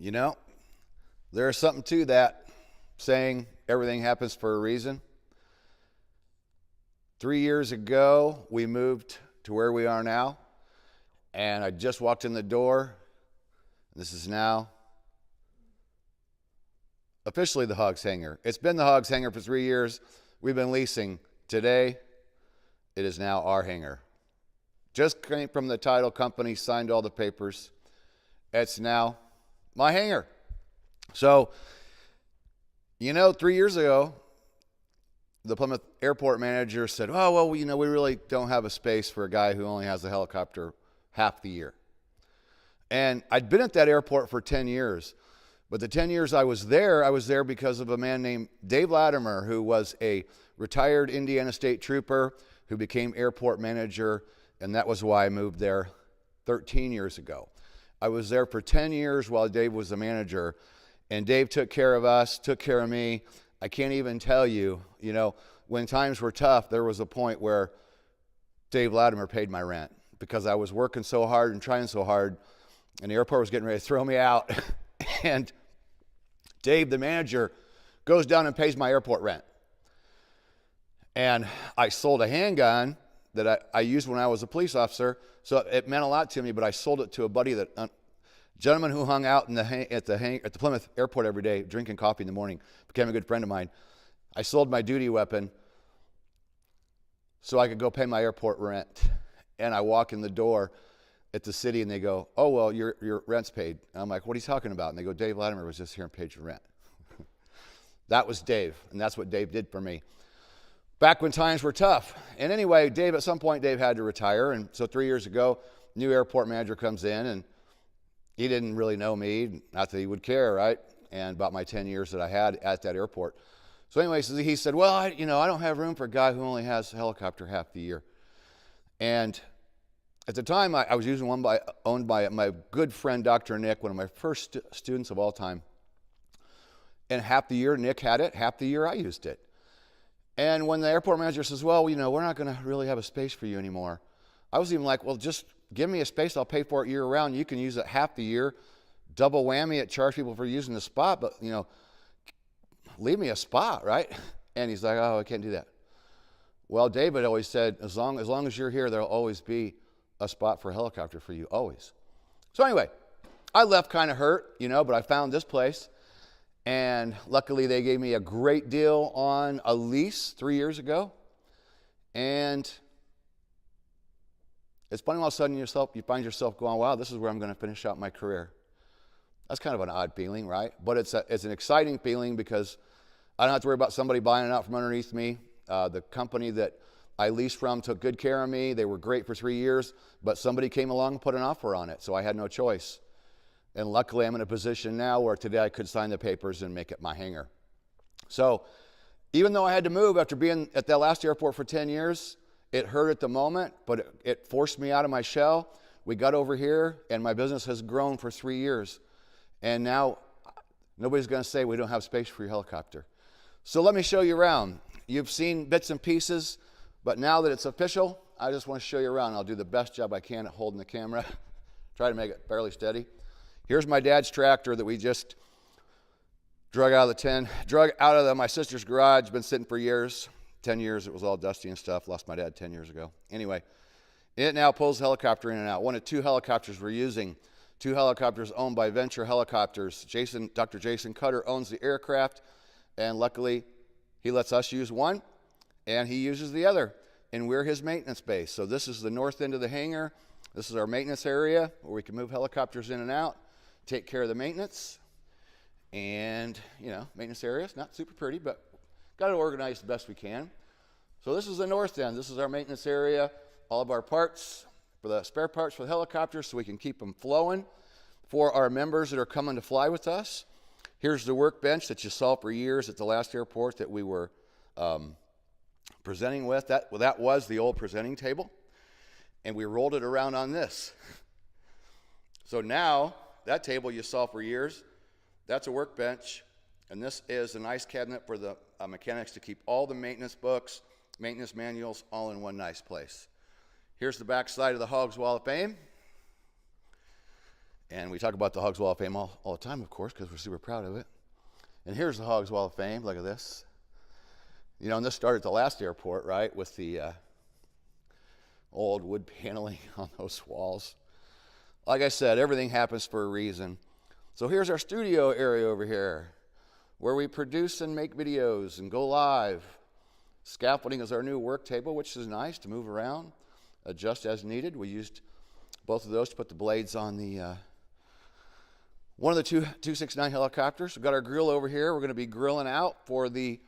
You know, there's something to that saying everything happens for a reason. 3 years ago, we moved to where we are now, and I just walked in the door. This is now officially the HOGS Hangar. It's been the HOGS Hangar for 3 years. We've been leasing. Today, it is now our hangar. Just came from the title company, signed all the papers. It's now my hangar. So, 3 years ago, the Plymouth airport manager said, oh, well, we really don't have a space for a guy who only has a helicopter half the year. And I'd been at that airport for 10 years. But the 10 years I was there because of a man named Dave Latimer, who was a retired Indiana State Trooper who became airport manager, and that was why I moved there 13 years ago. I was there for 10 years while Dave was the manager, and Dave took care of us, took care of me. I can't even tell you, when times were tough, there was a point where Dave Latimer paid my rent because I was working so hard and trying so hard, and the airport was getting ready to throw me out. And Dave, the manager, goes down and pays my airport rent. And I sold a handgun that I used when I was a police officer, so it meant a lot to me, but I sold it to a buddy, gentleman who hung out at the Plymouth airport every day, drinking coffee in the morning, became a good friend of mine. I sold my duty weapon so I could go pay my airport rent. And I walk in the door at the city, and they go, oh, well, your rent's paid. And I'm like, what are you talking about? And they go, Dave Latimer was just here and paid your rent. That was Dave, and that's what Dave did for me back when times were tough. And anyway, at some point, Dave had to retire. And so 3 years ago, new airport manager comes in, and he didn't really know me, not that he would care, right? And about my 10 years that I had at that airport. So anyway, he said, well, I don't have room for a guy who only has a helicopter half the year. And at the time, I was using one owned by my good friend, Dr. Nick, one of my first students of all time. And half the year, Nick had it. Half the year, I used it. And when the airport manager says, well, we're not going to really have a space for you anymore, I was even like, well, just give me a space. I'll pay for it year round. You can use it half the year. Double whammy at charge people for using the spot, but, leave me a spot, right? And he's like, oh, I can't do that. Well, David always said, as long as you're here, there'll always be a spot for a helicopter for you, always. So anyway, I left kind of hurt, but I found this place. And luckily, they gave me a great deal on a lease 3 years ago. And it's funny, all of a sudden you find yourself going, wow, this is where I'm going to finish out my career. That's kind of an odd feeling, right? But it's an exciting feeling because I don't have to worry about somebody buying it out from underneath me. The company that I leased from took good care of me. They were great for 3 years, but somebody came along and put an offer on it, so I had no choice. And luckily, I'm in a position now where today I could sign the papers and make it my hangar. So even though I had to move after being at that last airport for 10 years, it hurt at the moment, but it forced me out of my shell. We got over here, and my business has grown for 3 years. And now nobody's going to say we don't have space for your helicopter. So let me show you around. You've seen bits and pieces, but now that it's official, I just want to show you around. I'll do the best job I can at holding the camera. Try to make it fairly steady. Here's my dad's tractor that we just drug out of my sister's garage. Been sitting for years, 10 years. It was all dusty and stuff. Lost my dad 10 years ago. Anyway, it now pulls the helicopter in and out. One of 2 helicopters we're using. 2 helicopters owned by Venture Helicopters. Dr. Jason Cutter owns the aircraft, and luckily he lets us use one, and he uses the other, and we're his maintenance base. So this is the north end of the hangar. This is our maintenance area where we can move helicopters in and out, take care of the maintenance. And, maintenance area is not super pretty, but got to organize the best we can. So this is the north end. This is our maintenance area. All of our parts, for the spare parts for the helicopters, so we can keep them flowing for our members that are coming to fly with us. Here's the workbench that you saw for years at the last airport that we were presenting with. That was the old presenting table, and we rolled it around on this. So now, that table you saw for years, that's a workbench, and this is a nice cabinet for the mechanics to keep all the maintenance books, maintenance manuals, all in one nice place. Here's the back side of the HOGS Wall of Fame. And we talk about the HOGS Wall of Fame all the time, of course, because we're super proud of it. And here's the HOGS Wall of Fame. Look at this. You know, and this started at the last airport, right, with the old wood paneling on those walls. Like I said, everything happens for a reason. So here's our studio area over here, where we produce and make videos and go live. Scaffolding is our new work table, which is nice to move around, adjust as needed. We used both of those to put the blades on the one of the 269 helicopters. We've got our grill over here. We're going to be grilling out for the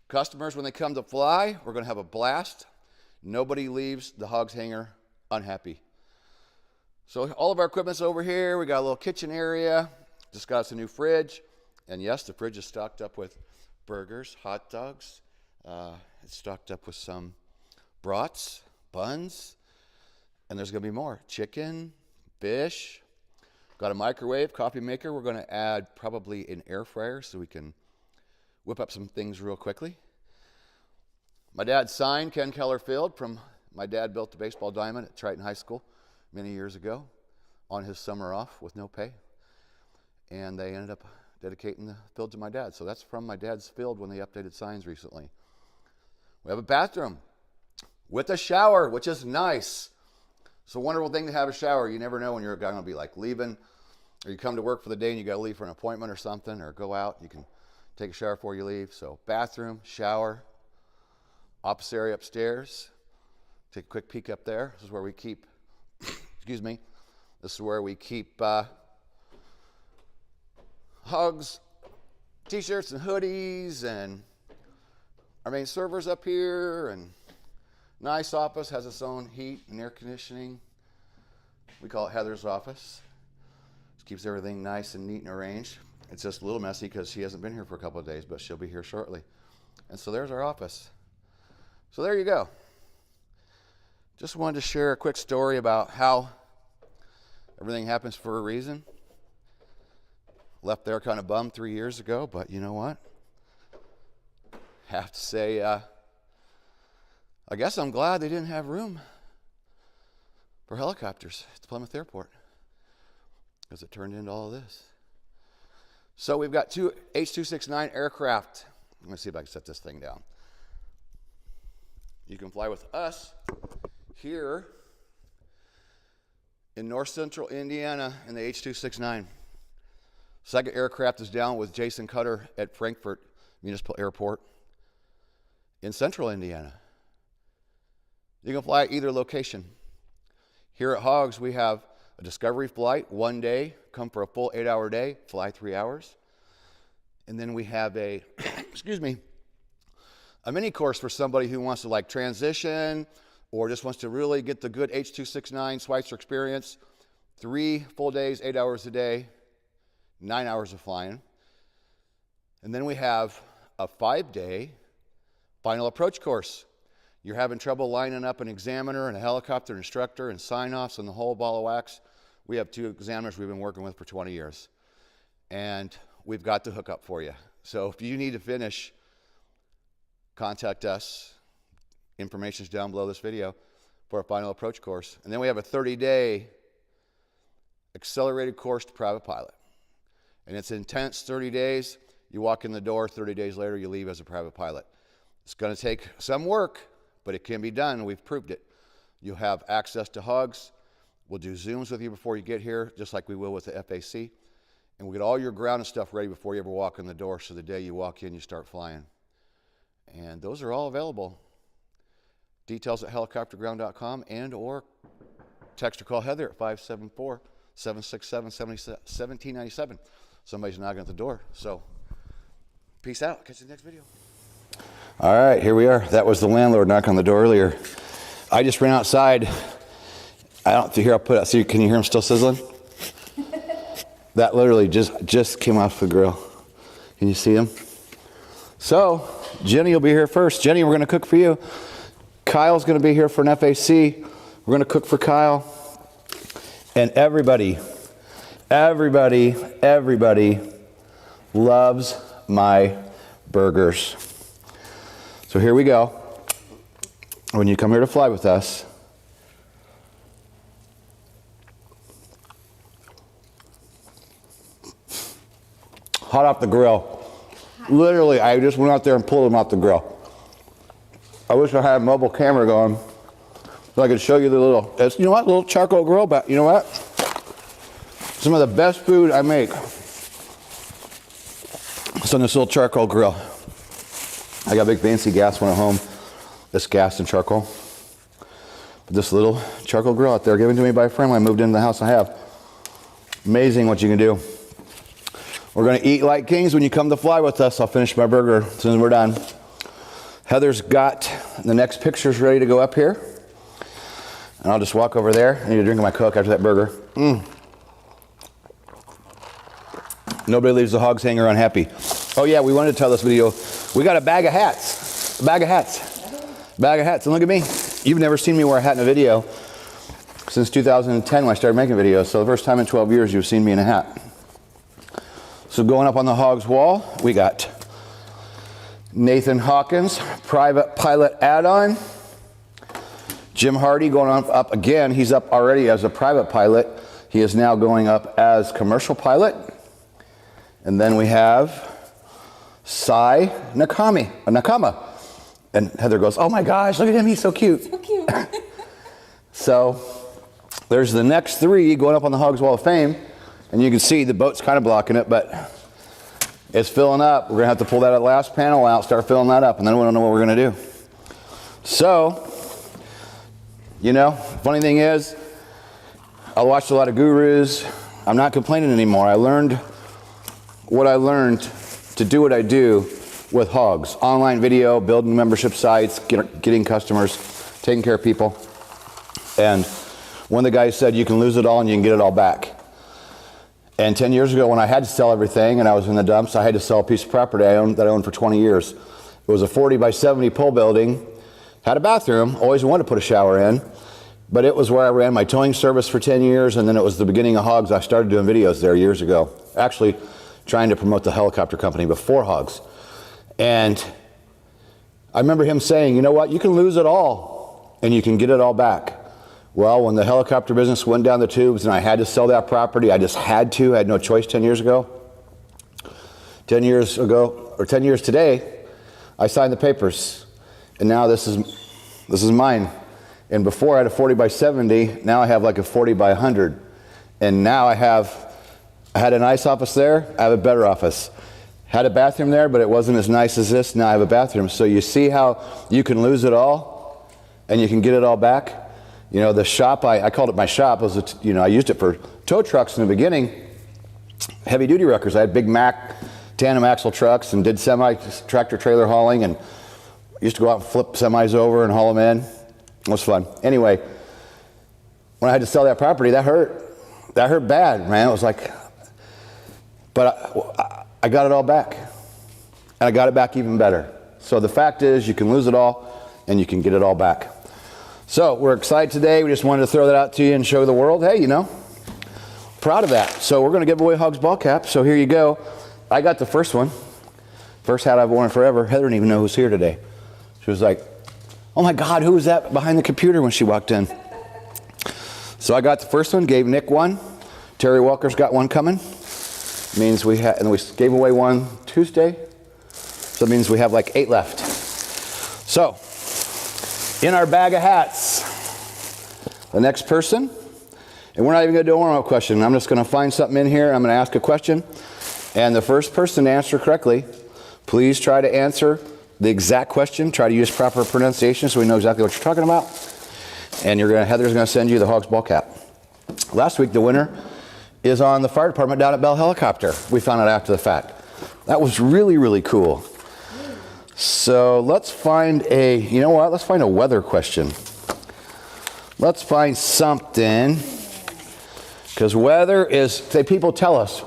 customers when they come to fly. We're going to have a blast. Nobody leaves the HOGS hangar unhappy. So all of our equipment's over here. We got a little kitchen area. Just got us a new fridge. And yes, the fridge is stocked up with burgers, hot dogs. It's stocked up with some brats, buns, and there's going to be more. Chicken, fish. Got a microwave, coffee maker. We're going to add probably an air fryer so we can whip up some things real quickly. My dad signed Ken Keller Field from my dad built the baseball diamond at Triton High School many years ago on his summer off with no pay. And they ended up dedicating the field to my dad. So that's from my dad's field when they updated signs recently. We have a bathroom with a shower, which is nice. It's a wonderful thing to have a shower. You never know when you're going to be like leaving, or you come to work for the day and you got to leave for an appointment or something, or go out. You can take a shower before you leave. So bathroom, shower, office area upstairs. Take a quick peek up there. This is where we keep, excuse me, this is where we keep HOGS t-shirts and hoodies, and our main server's up here, and nice office, has its own heat and air conditioning. We call it Heather's office. Just keeps everything nice and neat and arranged. It's just a little messy because she hasn't been here for a couple of days, but she'll be here shortly. And so there's our office. So there you go. Just wanted to share a quick story about how everything happens for a reason. Left there kind of bummed 3 years ago, but you know what? Have to say, I guess I'm glad they didn't have room for helicopters at the Plymouth Airport, because it turned into all of this. So we've got 2 H-269 aircraft. Let me see if I can set this thing down. You can fly with us here in north central Indiana in the H-269. Second aircraft is down with Jason Cutter at Frankfurt Municipal Airport in central Indiana. You can fly at either location. Here at HOGS, we have a discovery flight, 1 day, come for a full 8-hour day, fly 3 hours. And then we have a, excuse me, a mini course for somebody who wants to like transition or just wants to really get the good H-269 Schweitzer experience. 3 full days, 8 hours a day, 9 hours of flying. And then we have a 5-day final approach course. You're having trouble lining up an examiner and a helicopter instructor and sign-offs and the whole ball of wax. We have 2 examiners we've been working with for 20 years. And we've got the hookup for you. So if you need to finish, contact us. Information's down below this video for a final approach course. And then we have a 30-day accelerated course to private pilot. And it's intense, 30 days. You walk in the door, 30 days later, you leave as a private pilot. It's going to take some work, but it can be done. We've proved it. You'll have access to HOGS. We'll do Zooms with you before you get here, just like we will with the FAC. And we'll get all your ground and stuff ready before you ever walk in the door, so the day you walk in, you start flying. And those are all available. Details at helicopterground.com, and or text or call Heather at 574-767-1797. Somebody's knocking at the door. So peace out. Catch you in the next video. All right, here we are. That was the landlord knocking on the door earlier. I just ran outside. I don't hear. I'll put it. See, can you hear him still sizzling? That literally just came off the grill. Can you see him? So Jenny will be here first. Jenny, we're going to cook for you. Kyle's going to be here for an FAC. We're going to cook for Kyle. And everybody loves my burgers. So here we go. When you come here to fly with us, hot off the grill. Literally, I just went out there and pulled them off the grill. I wish I had a mobile camera going so I could show you the little, you know what, little charcoal grill, but you know what? Some of the best food I make is on this little charcoal grill. I got a big fancy gas one at home. It's gas and charcoal. But this little charcoal grill out there given to me by a friend when I moved into the house I have. Amazing what you can do. We're gonna eat like kings when you come to fly with us. I'll finish my burger as soon as we're done. Heather's got the next pictures ready to go up here. And I'll just walk over there. I need a drink of my Coke after that burger. Nobody leaves the Hogs Hanger unhappy. Oh yeah, we wanted to tell this video. We got a bag of hats. A bag of hats. Bag of hats. And look at me. You've never seen me wear a hat in a video since 2010 when I started making videos. So the first time in 12 years you've seen me in a hat. So going up on the Hogs wall, we got Nathan Hawkins, private pilot add-on. Jim Hardy going on up again. He's up already as a private pilot. He is now going up as commercial pilot. And then we have Sai Nakama. And Heather goes, oh my gosh, look at him, he's so cute. So cute. So there's the next three going up on the Hogs Wall of Fame. And you can see the boat's kind of blocking it, but it's filling up. We're gonna have to pull that last panel out, start filling that up, and then we don't know what we're gonna do. So, you know, funny thing is, I watched a lot of gurus. I'm not complaining anymore. I learned what I learned to do what I do with Hogs. Online video, building membership sites, getting customers, taking care of people. And one of the guys said, you can lose it all and you can get it all back. And 10 years ago when I had to sell everything and I was in the dumps, I had to sell a piece of property I owned for 20 years. It was a 40 by 70 pole building, had a bathroom, always wanted to put a shower in, but it was where I ran my towing service for 10 years, and then it was the beginning of Hogs. I started doing videos there years ago, actually trying to promote the helicopter company before Hogs. And I remember him saying, you know what, you can lose it all and you can get it all back. Well, when the helicopter business went down the tubes and I had to sell that property, I just had to, I had no choice 10 years ago. 10 years ago, or 10 years today, I signed the papers. And now this is mine. And before I had a 40 by 70, now I have like a 40 by 100. And now I had a nice office there, I have a better office. Had a bathroom there, but it wasn't as nice as this, now I have a bathroom. So you see how you can lose it all and you can get it all back? You know, the shop, I called it my shop. It was I used it for tow trucks in the beginning, heavy duty wreckers. I had Big Mac, tandem axle trucks and did semi tractor trailer hauling, and used to go out and flip semis over and haul them in. It was fun. Anyway, when I had to sell that property, that hurt. That hurt bad, man. It was like, but I got it all back, and I got it back even better. So the fact is, you can lose it all and you can get it all back. So we're excited today. We just wanted to throw that out to you and show the world, hey, you know, proud of that. So we're going to give away Hogs ball cap. So here you go. I got the first one. First hat I've worn forever. Heather didn't even know who's here today. She was like, oh my God, who was that behind the computer when she walked in? So I got the first one, gave Nick one. Terry Walker's got one coming. Means we had, and we gave away one Tuesday. So it means we have like 8 left. So, in our bag of hats, the next person, and we're not even going to do a warm-up question. I'm just going to find something in here. I'm going to ask a question, and the first person to answer correctly, please try to answer the exact question. Try to use proper pronunciation so we know exactly what you're talking about. And Heather's going to send you the Hogs ball cap. Last week, the winner is on the fire department down at Bell Helicopter. We found out after the fact. That was really, really cool. So let's find let's find a weather question. Let's find something, because weather is, people tell us,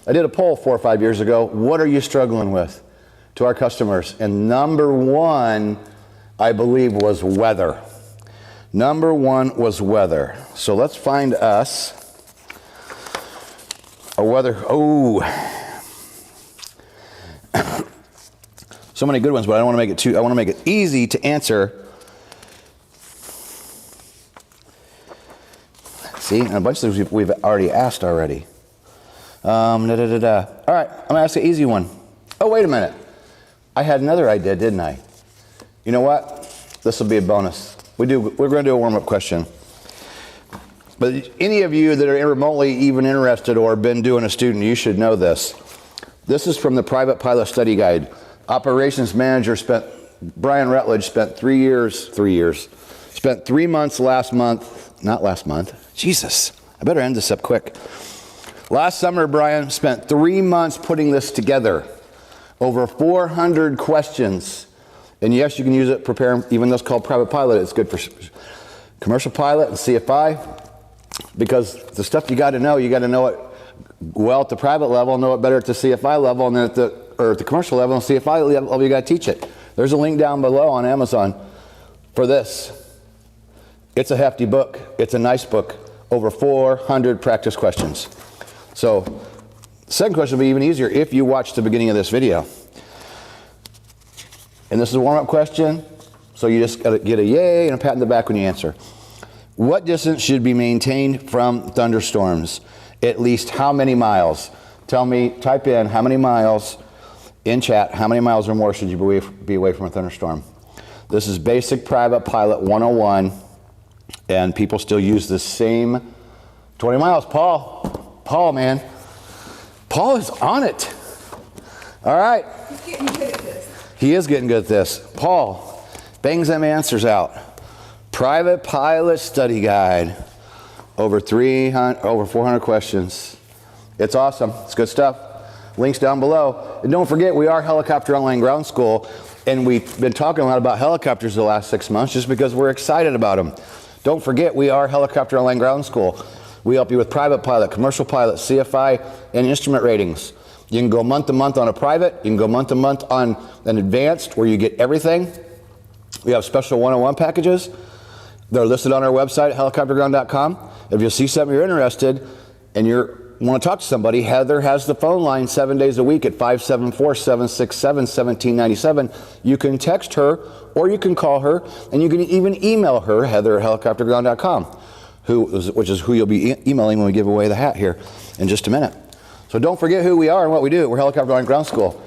I did a poll 4 or 5 years ago, what are you struggling with, to our customers? And number one, I believe, was weather. Number one was weather. So let's find us a weather, so many good ones, but I don't want to make it I want to make it easy to answer. See, and a bunch of things we've already asked already. All right, I'm gonna ask an easy one. Oh, wait a minute. I had another idea, didn't I? You know what? This will be a bonus. We're gonna do a warm-up question. But any of you that are remotely even interested or been doing a student, you should know this. This is from the Private Pilot Study Guide. Operations manager Brian Rutledge spent 3 months not last month. Jesus, I better end this up quick. Last summer, Brian spent 3 months putting this together. Over 400 questions. And yes, you can use it, prepare, even though it's called Private Pilot, it's good for commercial pilot and CFI, because the stuff you got to know it well at the private level, know it better at the CFI level, and then at the commercial level and CFI level, you got to teach it. There's a link down below on Amazon for this. It's a hefty book. It's a nice book. Over 400 practice questions. So, the second question will be even easier if you watch the beginning of this video. And this is a warm-up question, so you just got to get a yay and a pat in the back when you answer. What distance should be maintained from thunderstorms? At least how many miles? Tell me, type in how many miles in chat, how many miles or more should you be away from a thunderstorm? This is basic private pilot 101, and people still use the same 20 miles. Paul, man. Paul is on it. All right. He's getting good at this. He is getting good at this. Paul, bangs them answers out. Private Pilot Study Guide. Over 400 questions. It's awesome. It's good stuff. Links down below. And don't forget, we are Helicopter Online Ground School, and we've been talking a lot about helicopters the last 6 months just because we're excited about them. Don't forget, we are Helicopter Online Ground School. We help you with private pilot, commercial pilot, CFI, and instrument ratings. You can go month to month on a private. You can go month to month on an advanced where you get everything. We have special 101 packages. They're listed on our website at helicopterground.com. If you see something you're interested and you want to talk to somebody, Heather has the phone line 7 days a week at 574-767-1797. You can text her or you can call her, and you can even email her, Heather at helicopterground.com, which is who you'll be emailing when we give away the hat here in just a minute. So don't forget who we are and what we do. We're Helicopter Online Ground School.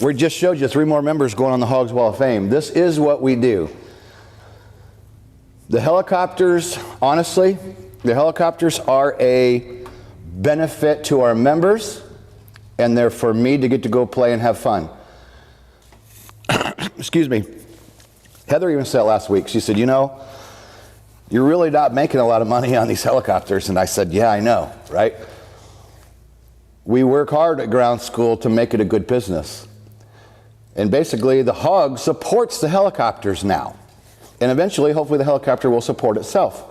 We just showed you 3 more members going on the HOGS Wall of Fame. This is what we do. The helicopters, honestly, the helicopters are a benefit to our members, and they're for me to get to go play and have fun. Excuse me. Heather even said it last week. She said, you know, you're really not making a lot of money on these helicopters. And I said, yeah, I know, right? We work hard at ground school to make it a good business. And basically, the HOG supports the helicopters now. And eventually, hopefully, the helicopter will support itself.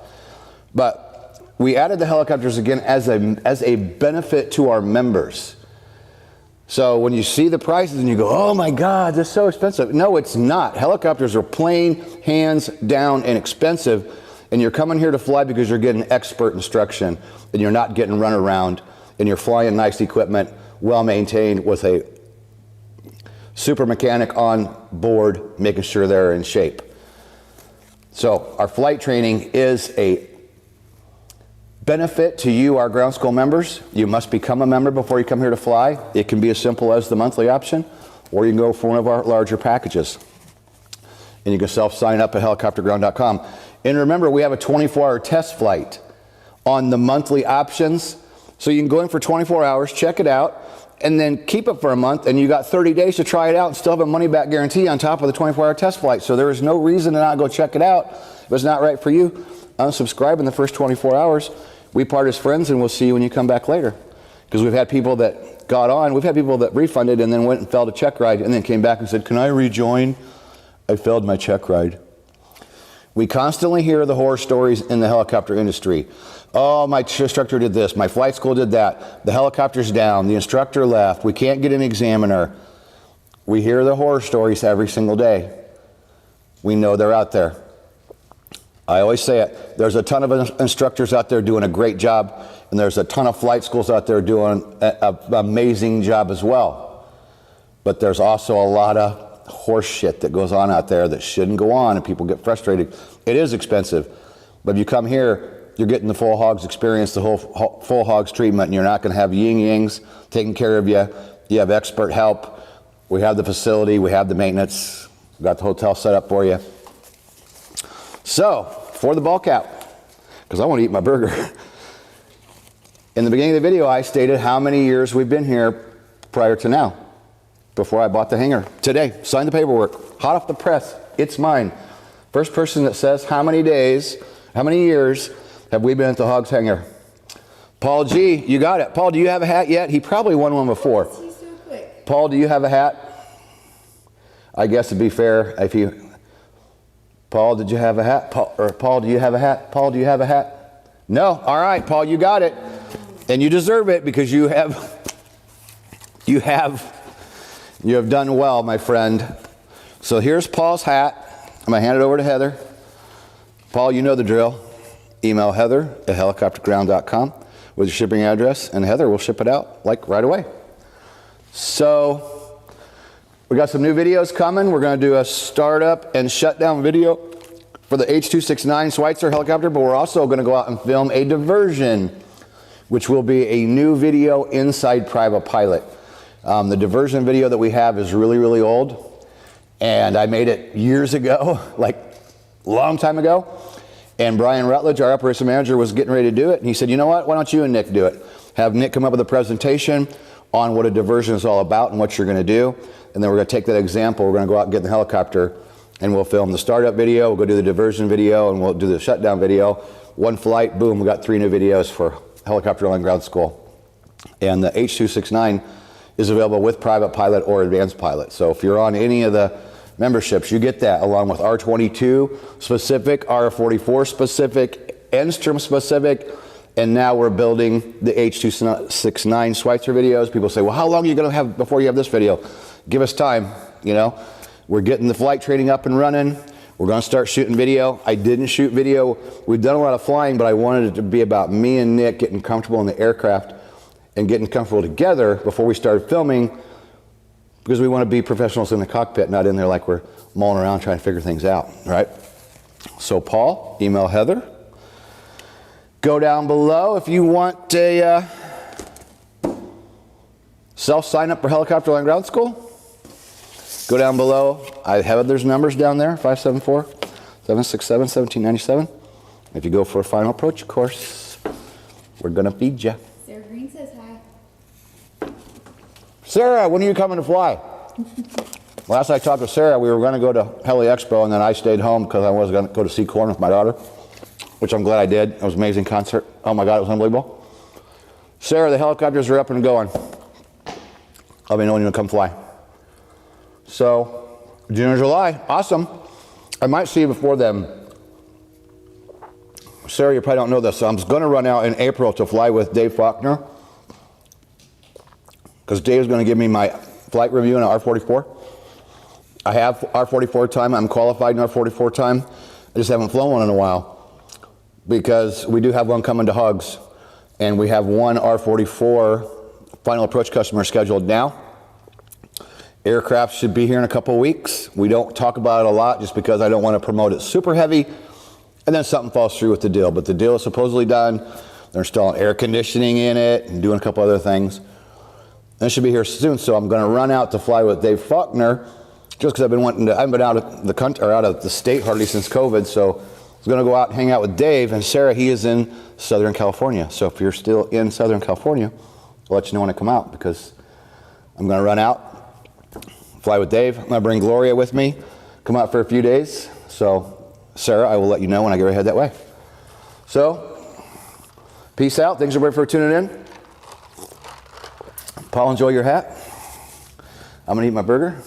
But we added the helicopters again as a benefit to our members. So when you see the prices and you go, oh my God, they're so expensive. No, it's not. Helicopters are plain, hands down, and expensive. And you're coming here to fly because you're getting expert instruction and you're not getting run around, and you're flying nice equipment, well maintained, with a super mechanic on board making sure they're in shape. So our flight training is a benefit to you, our ground school members. You must become a member before you come here to fly. It can be as simple as the monthly option, or you can go for one of our larger packages. And you can self-sign up at helicopterground.com. And remember, we have a 24-hour test flight on the monthly options. So you can go in for 24 hours, check it out, and then keep it for a month, and you got 30 days to try it out and still have a money-back guarantee on top of the 24-hour test flight. So there is no reason to not go check it out. If it's not right for you, unsubscribe in the first 24 hours. We part as friends, and we'll see you when you come back later. Because we've had people that got on. We've had people that refunded and then went and failed a check ride and then came back and said, can I rejoin? I failed my check ride. We constantly hear the horror stories in the helicopter industry. Oh, my instructor did this. My flight school did that. The helicopter's down. The instructor left. We can't get an examiner. We hear the horror stories every single day. We know they're out there. I always say it. There's a ton of instructors out there doing a great job, and there's a ton of flight schools out there doing an amazing job as well. But there's also a lot of horse shit that goes on out there that shouldn't go on, and people get frustrated. It is expensive. But if you come here, you're getting the full hogs experience, the whole full hogs treatment, and you're not going to have yin-yangs taking care of you. You have expert help. We have the facility. We have the maintenance. We've got the hotel set up for you. So, for the ball cap, because I want to eat my burger. In the beginning of the video, I stated how many years we've been here prior to now, before I bought the hangar. Today, signed the paperwork, hot off the press, it's mine. First person that says how many days, how many years have we been at the HOGS hangar? Paul G, you got it. Paul, do you have a hat yet? He probably won one before. He's so quick. Paul, do you have a hat? I guess it'd be fair if you... Paul, did you have a hat? Paul, do you have a hat? Paul, do you have a hat? No? All right, Paul, you got it. And you deserve it because you have done well, my friend. So here's Paul's hat. I'm going to hand it over to Heather. Paul, you know the drill. Email heather@helicopterground.com with your shipping address, and Heather will ship it out like right away. So we got some new videos coming. We're going to do a startup and shutdown video for the H269 Schweitzer helicopter, but we're also going to go out and film a diversion, which will be a new video inside Private Pilot. The diversion video that we have is really, really old. And I made it years ago, like a long time ago. And Brian Rutledge, our operation manager, was getting ready to do it. And he said, you know what, why don't you and Nick do it? Have Nick come up with a presentation on what a diversion is all about and what you're gonna do. And then we're gonna take that example, we're gonna go out and get in the helicopter and we'll film the startup video, we'll go do the diversion video, and we'll do the shutdown video. One flight, boom, we got 3 new videos for Helicopter Land Ground School. And the H269 is available with Private Pilot or Advanced Pilot. So if you're on any of the memberships, you get that along with R22 specific, R44 specific, Enstrom specific, and now we're building the H269 Schweitzer videos. People say, well, how long are you going to have before you have this video? Give us time, you know. We're getting the flight training up and running. We're going to start shooting video. I didn't shoot video. We've done a lot of flying, but I wanted it to be about me and Nick getting comfortable in the aircraft and getting comfortable together before we started filming, because we want to be professionals in the cockpit, not in there like we're mulling around trying to figure things out, right? So Paul, email Heather. Go down below if you want a self-sign up for Helicopter Land Ground School. Go down below. I have Heather's numbers down there, 574-767-1797. If you go for a final approach course, we're going to feed you. Sarah Green says hi. Sarah, when are you coming to fly? Last I talked to Sarah, we were going to go to Heli Expo, and then I stayed home because I was going to go to see Corn with my daughter, which I'm glad I did. It was an amazing concert. Oh my God, it was unbelievable. Sarah, the helicopters are up and going. Let me know when you come fly. So, June or July, awesome. I might see you before then. Sarah, you probably don't know this, so I'm going to run out in April to fly with Dave Faulkner, because Dave's going to give me my flight review in an R44. I have R44 time. I'm qualified in R44 time. I just haven't flown one in a while, because we do have one coming to HOGS, and we have one R44 final approach customer scheduled now. Aircraft should be here in a couple of weeks. We don't talk about it a lot just because I don't want to promote it super heavy, and then something falls through with the deal. But the deal is supposedly done. They're installing air conditioning in it and doing a couple other things. And it should be here soon, so I'm going to run out to fly with Dave Faulkner, just because I haven't been out of the country or out of the state hardly since COVID. So I was going to go out and hang out with Dave. And Sarah, he is in Southern California. So if you're still in Southern California, I'll let you know when I come out, because I'm going to run out, fly with Dave. I'm going to bring Gloria with me, come out for a few days. So Sarah, I will let you know when I get ready to head that way. So peace out. Thanks everybody for tuning in. Paul, enjoy your hat. I'm going to eat my burger.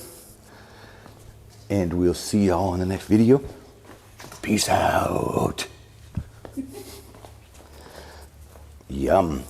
And we'll see y'all in the next video. Peace out. Yum.